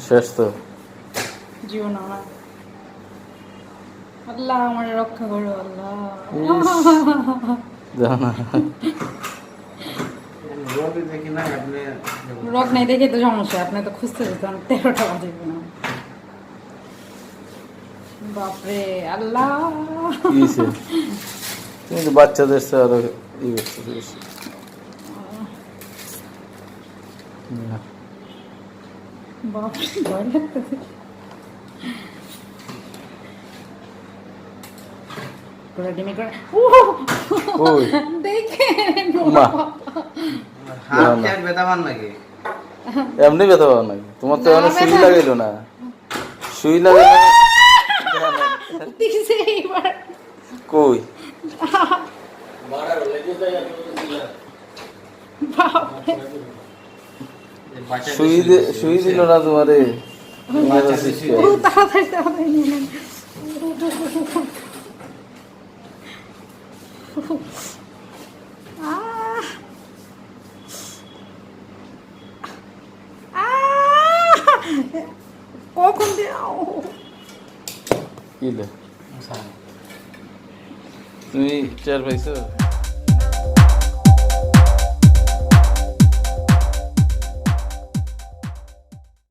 শেষ তো। জীবন আমার আল্লাহ আমার রক্ষা করো আল্লাহ। জানো না রক নাই দেখে তো সমস্যা, আপনি তো খুঁজতে যেতেন 13টা বাজে না। বাপরে আল্লাহ। কি হয়েছে? তুমি তো বাচ্চাদের সাথে আরো ই করছো বেশি। না, বাপরে ভয় লাগতেছে। করে ডিমি করে কই দেখে মা হাত কি ব্যথা পান নাকি? এমনি ব্যথা পাও নাকি? তোমার তো না, এখনো সুই ব্যথা- লাগাইলো না। সুই লাগাইলো না। দিছে এইবার। কই বাপরে সুই দিল না তোমারে? ও তাড়াতাড়ি তাড়াতাড়ি নিয়ে নেন। আহ! আহ! কখন দেও? কি লে? তুমি চেয়ার পাইছো?